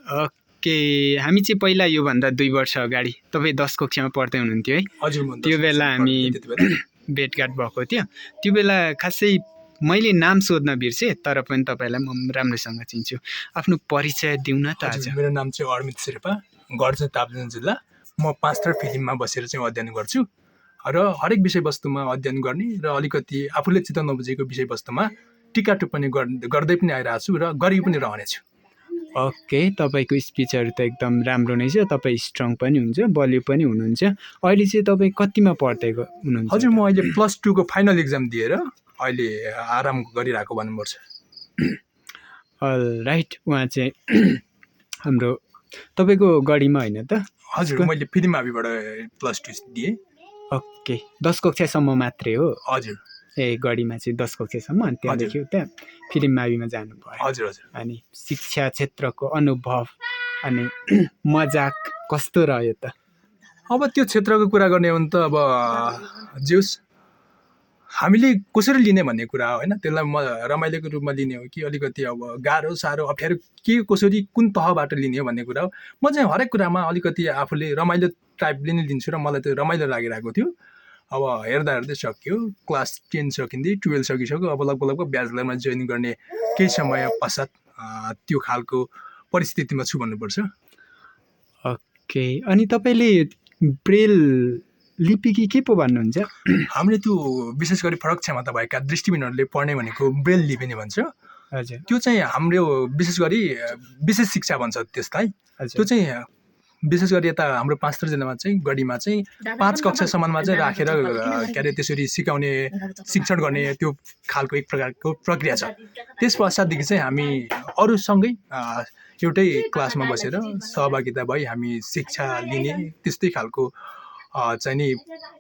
Okay, हामी चाहिँ पहिला योभन्दा 2 वर्ष अगाडि तपाईँ 10 कक्षामा पढ्दै हुनुहुन्थ्यो है? हजुर म त्यो बेला हामी भेटघाट भएको थियो। त्यो बेला खासै मैले नाम सोध्न बिर्सेँ, तर पनि तपाईँलाई म राम्रोसँग चिन्छु। आफ्नो परिचय दिउँ न त आज। मेरो नाम चाहिँ अरमित शेर्पा, घर चाहिँ ताप्लेजुङ जिल्ला। म 5 थर फिल्ममा बसेर चाहिँ अध्ययन गर्छु र हरेक विषयवस्तुमा अध्ययन गर्ने र अलिकति आफूले चित्त नबुझेको विषयवस्तुमा टिका टिप्पणी गर्दै पनि आइरहेको छु र गरि पनि रहनेछु। ओके, तपाईँको स्पिचहरू त एकदम राम्रो नै छ। तपाईँ स्ट्रङ पनि हुन्छ, बलियो पनि हुनुहुन्छ। अहिले चाहिँ तपाईँ कतिमा पढ्दै हुनुहुन्छ? हजुर म अहिले +2 को फाइनल एक्जाम दिएर अहिले आराम गरिरहेको भन्नुपर्छ। राइट, उहाँ चाहिँ हाम्रो तपाईँको गढीमा होइन त? हजुर मैले फिल्म आबिबाट +2 दिएँ। ओके, 10 कक्षासम्म मात्रै हो? हजुर। गढीमा चाहिँ 10 कक्षासम्म, अनि त्यहाँदेखि उता फिल्म माविमा जानुभयो। हजुर हजुर। अनि शिक्षा क्षेत्रको अनुभव अनि मजाक कस्तो रह्यो त? अब त्यो क्षेत्रको कुरा गर्ने हो भने त अब जोस् हामीले कसरी लिने भन्ने कुरा हो हैन। त्यसलाई रमाइलोको रूपमा लिने हो कि अलिकति अब गाह्रो साह्रो अप्ठ्यारो के कसरी कुन तहबाट लिने हो भन्ने कुरा हो। म चाहिँ हरेक कुरामा अलिकति आफूले रमाइलो टाइपले नै लिन्छु र मलाई त्यो रमाइलो लागिरहेको थियो। अब हेर्दा हेर्दै सक्यो, क्लास 10 सकिँदै 12 सकिसक्यो। अब लगभग ब्याचलरमा जोइन गर्ने केही समय पश्चात त्यो खालको परिस्थितिमा छु भन्नुपर्छ। ओके, अनि तपाईँले ब्रेल लिपि के पो भन्नुहुन्छ? हामीले त्यो विशेष गरी फरक क्षमता भएका दृष्टिहीनहरूले पढ्ने भनेको ब्रेल लिपि नै भन्छ। हजुर। त्यो चाहिँ हाम्रो विशेष गरी विशेष शिक्षा भन्छ त्यसलाई। त्यो चाहिँ विशेष गरी यता हाम्रो 5 थर जिल्लामा चाहिँ गढीमा चाहिँ 5 कक्षासम्ममा चाहिँ राखेर के अरे त्यसरी सिकाउने शिक्षण गर्ने त्यो खालको एक प्रकारको प्रक्रिया छ। त्यस पश्चातदेखि चाहिँ हामी अरूसँगै एउटै क्लासमा बसेर सहभागिता भई हामी शिक्षा लिने त्यस्तै खालको चाहिँ नि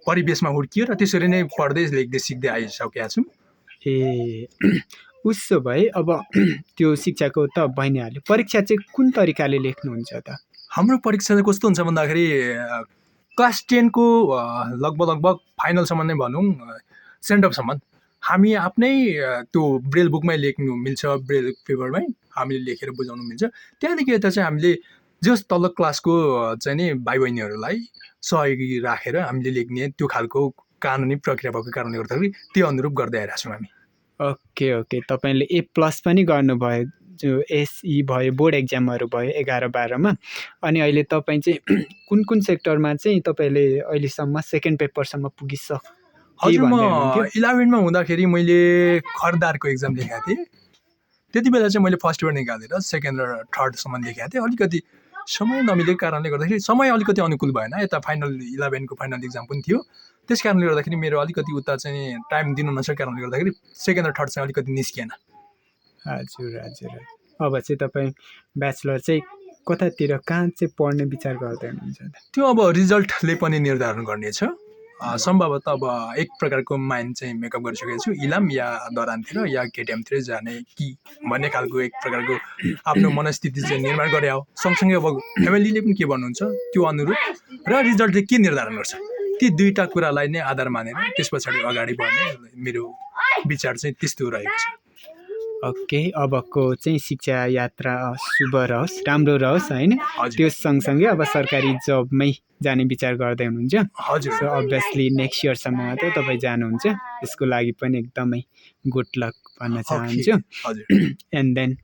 परिवेशमा हुर्कियो र त्यसरी नै पढ्दै लेख्दै सिक्दै आइसकेका छौँ। उसो भए अब त्यो शिक्षाको त भइहाल्यो, परीक्षा चाहिँ कुन तरिकाले लेख्नुहुन्छ त? हाम्रो परीक्षा चाहिँ कस्तो हुन्छ भन्दाखेरि क्लास 10 को लगभग फाइनलसम्म नै भनौँ, सेन्ड अफसम्म हामी आफ्नै त्यो ब्रेल बुकमै लेख्नु मिल्छ, ब्रेल पेपरमै हामीले लेखेर बुझाउनु मिल्छ। त्यहाँदेखि यता चाहिँ हामीले जस तल्लो क्लासको चाहिँ नि भाइ बहिनीहरूलाई सहयोगी राखेर हामीले लेख्ने त्यो खालको कानुनी प्रक्रिया भएको कारणले गर्दाखेरि त्यो अनुरूप गर्दै आइरहेको छौँ हामी। ओके, तपाईँले A+ पनि गर्नुभयो, जो SE भयो, बोर्ड एक्जामहरू भयो 11-12मा। अनि अहिले तपाईँ चाहिँ कुन सेक्टरमा चाहिँ तपाईँले अहिलेसम्म सेकेन्ड पेपरसम्म पुगिसक्नु? हजुर म 11मा हुँदाखेरि मैले खरदारको एक्जाम लेखेको थिएँ। त्यति बेला चाहिँ मैले फर्स्ट पेपर निकालेर सेकेन्ड र थर्डसम्म लेखेको थिएँ। अलिकति समय नमिलेको कारणले गर्दाखेरि समय अलिकति अनुकूल भएन। यता फाइनल 11 को फाइनल एक्जाम पनि थियो। त्यस कारणले गर्दाखेरि मेरो अलिकति उता चाहिँ टाइम दिनु नसकेको कारणले गर्दाखेरि सेकेन्ड र थर्ड चाहिँ अलिकति निस्किएन। हजुर। अब चाहिँ तपाईँ ब्याचलर चाहिँ कतातिर कहाँ चाहिँ पढ्ने विचार गर्दै हुनुहुन्छ? त्यो अब रिजल्टले पनि निर्धारण गर्नेछ। सम्भवतः अब एक प्रकारको माइन्ड चाहिँ मेकअप गरिसकेको छु, इलाम या दरानतिर या केटिएमतिर जाने कि भन्ने खालको एक प्रकारको आफ्नो मनस्थिति चाहिँ निर्माण गरे हो। सँगसँगै अब फ्यामिलीले पनि के भन्नुहुन्छ त्यो अनुरूप र रिजल्टले के निर्धारण गर्छ, ती दुईटा कुरालाई नै आधार मानेर त्यस पछाडि अगाडि बढ्ने मेरो विचार चाहिँ त्यस्तो रहेको छ। ओके, अबको चाहिँ शिक्षा यात्रा शुभ रहोस्, राम्रो रहोस् होइन। त्यो सँगसँगै अब सरकारी जबमै जाने विचार गर्दै हुनुहुन्छ? हजुर। सो अभियसली नेक्स्ट इयरसम्म मात्रै तपाईँ जानुहुन्छ, यसको लागि पनि एकदमै गुड लक भन्न चाहन्छु। हजुर। And then